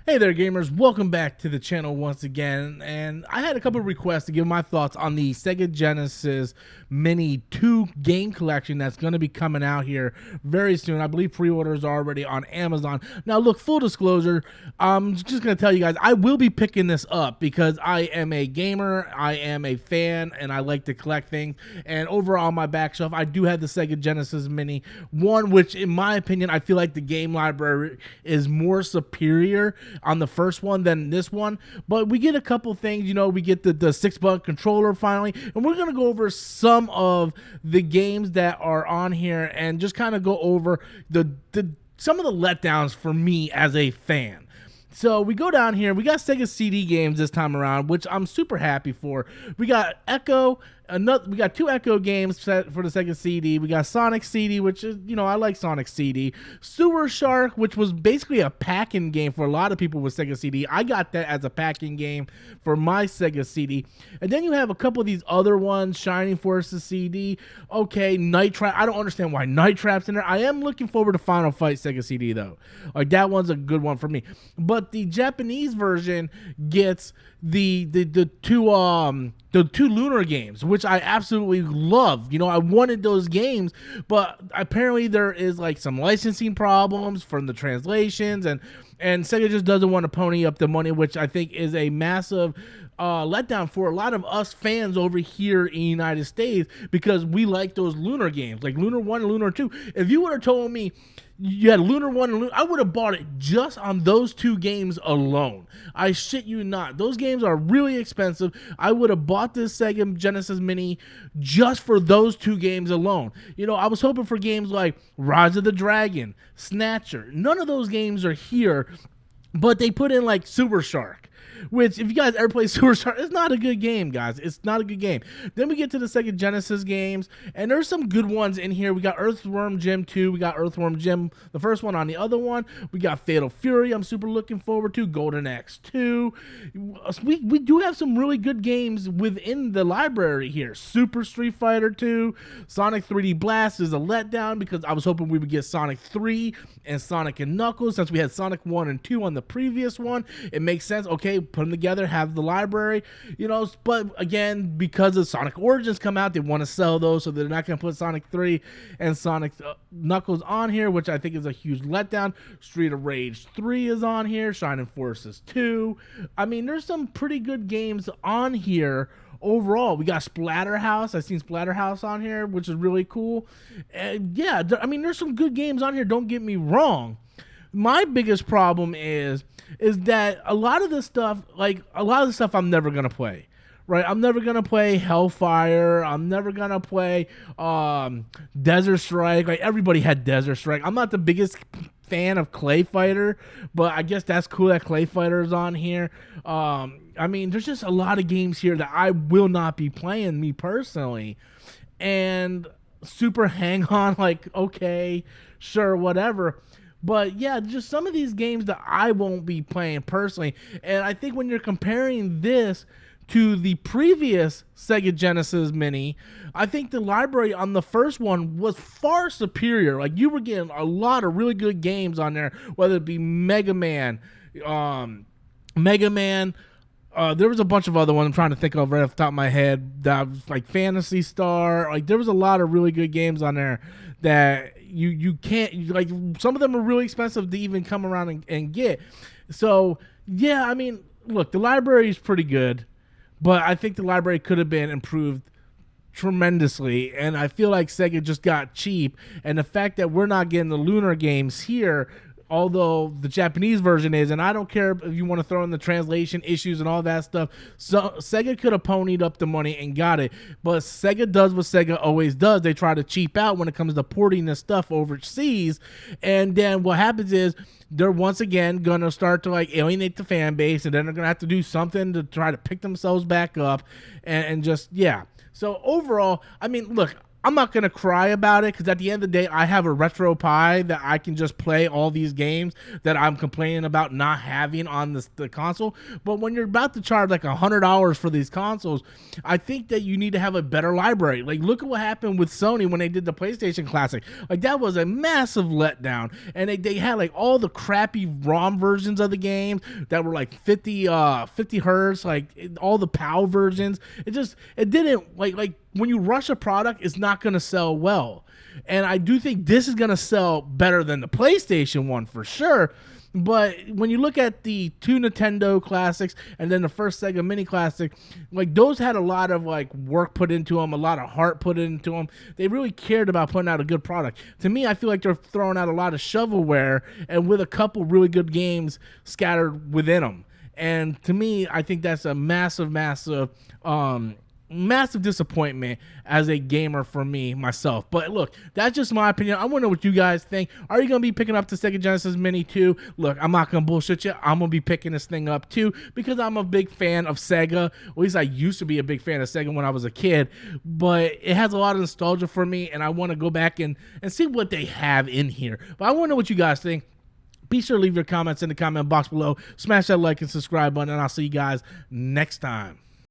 Hey there gamers, welcome back to the channel once again, and I had a couple of requests to give my thoughts on the Sega Genesis Mini 2 game collection that's going to be coming out here very soon. I believe pre-orders are already on Amazon. Now look, full disclosure, I'm just going to tell you guys, I will be picking this up because I am a gamer, I am a fan, and I like to collect things. And over on my back shelf, I do have the Sega Genesis Mini 1, which in my opinion, I feel like the game library is more superior on the first one than this one, but we get a couple things. You know, we get the 6-button controller finally, and we're gonna go over some of the games that are on here and just kind of go over some of the letdowns for me as a fan. So we go down here, we got Sega CD games this time around, which I'm super happy for. We got Echo, we got 2 Echo games set for the Sega CD. We got Sonic CD, which is, you know, I like Sonic CD. Sewer Shark, which was basically a packing game for a lot of people with Sega CD. I got that as a packing game for my Sega CD. And then you have a couple of these other ones, Shining Forces CD. Okay, Night Trap. I don't understand why Night Trap's in there. I am looking forward to Final Fight Sega CD though. Like that one's a good one for me. But the Japanese version gets the two Lunar games, which I absolutely love. You know, I wanted those games, but apparently there is like some licensing problems from the translations, and Sega just doesn't want to pony up the money, which I think is a massive letdown for a lot of us fans over here in the United States, because we like those Lunar games, like Lunar 1 and Lunar 2. If you would have told me you had Lunar 1 and Lunar, I would have bought it just on those 2 games alone. I shit you not. Those games are really expensive. I would have bought this Sega Genesis Mini just for those 2 games alone. You know, I was hoping for games like Rise of the Dragon, Snatcher. None of those games are here, but they put in like Super Shark, which, if you guys ever play Sewer Shark, it's not a good game, guys. It's not a good game. Then we get to the Sega Genesis games, and there's some good ones in here. We got Earthworm Jim 2. We got Earthworm Jim, the first one on the other one. We got Fatal Fury, I'm super looking forward to. Golden Axe 2. We do have some really good games within the library here. Super Street Fighter 2. Sonic 3D Blast is a letdown because I was hoping we would get Sonic 3 and Sonic and Knuckles, since we had Sonic 1 and 2 on the previous one. It makes sense. Okay, put them together, have the library, you know. But again, because of Sonic Origins come out, they want to sell those, so they're not going to put Sonic 3 and Sonic Knuckles on here, which I think is a huge letdown. Street of Rage 3 is on here. Shining Forces 2. I mean, there's some pretty good games on here. Overall, we got Splatterhouse. I've seen Splatterhouse on here, which is really cool. And yeah, I mean, there's some good games on here, don't get me wrong. My biggest problem is that a lot of the stuff I'm never gonna play, right? I'm never gonna play Hellfire. I'm never gonna play Desert Strike. Like, everybody had Desert Strike. I'm not the biggest fan of Clay Fighter, but I guess that's cool that Clay Fighter is on here. I mean, there's just a lot of games here that I will not be playing, me personally. And Super Hang On, like, okay, sure, whatever. But yeah, just some of these games that I won't be playing personally. And I think when you're comparing this to the previous Sega Genesis Mini, I think the library on the first one was far superior. Like, you were getting a lot of really good games on there, whether it be Mega Man, there was a bunch of other ones I'm trying to think of right off the top of my head, that was like Phantasy Star. Like, there was a lot of really good games on there that you can't, like, some of them are really expensive to even come around and get. So yeah, I mean, look, the library is pretty good, but I think the library could have been improved tremendously, and I feel like Sega just got cheap. And the fact that we're not getting the Lunar games here, although the Japanese version is, and I don't care if you want to throw in the translation issues and all that stuff, so Sega could have ponied up the money and got it. But Sega does what Sega always does. They try to cheap out when it comes to porting this stuff overseas, and then what happens is they're once again gonna start to like alienate the fan base, and then they're gonna have to do something to try to pick themselves back up, and just, yeah. So overall, I mean, look, I'm not going to cry about it because at the end of the day, I have a retro Pi that I can just play all these games that I'm complaining about not having on the console. But when you're about to charge like $100 for these consoles, I think that you need to have a better library. Like, look at what happened with Sony when they did the PlayStation Classic. Like, that was a massive letdown. And they had like all the crappy ROM versions of the games that were like 50 hertz, like all the PAL versions. It didn't like when you rush a product, it's not going to sell well. And I do think this is going to sell better than the PlayStation 1 for sure. But when you look at the two Nintendo classics and then the first Sega Mini Classic, like those had a lot of like work put into them, a lot of heart put into them. They really cared about putting out a good product. To me, I feel like they're throwing out a lot of shovelware and with a couple really good games scattered within them. And to me, I think that's a massive disappointment as a gamer for me myself. But look, that's just my opinion. I want to know what you guys think. Are you going to be picking up the Sega Genesis Mini 2? Look, I'm not going to bullshit you. I'm going to be picking this thing up too because I'm a big fan of Sega. At least I used to be a big fan of Sega when I was a kid. But it has a lot of nostalgia for me, and I want to go back and see what they have in here. But I want to know what you guys think. Be sure to leave your comments in the comment box below. Smash that like and subscribe button, and I'll see you guys next time.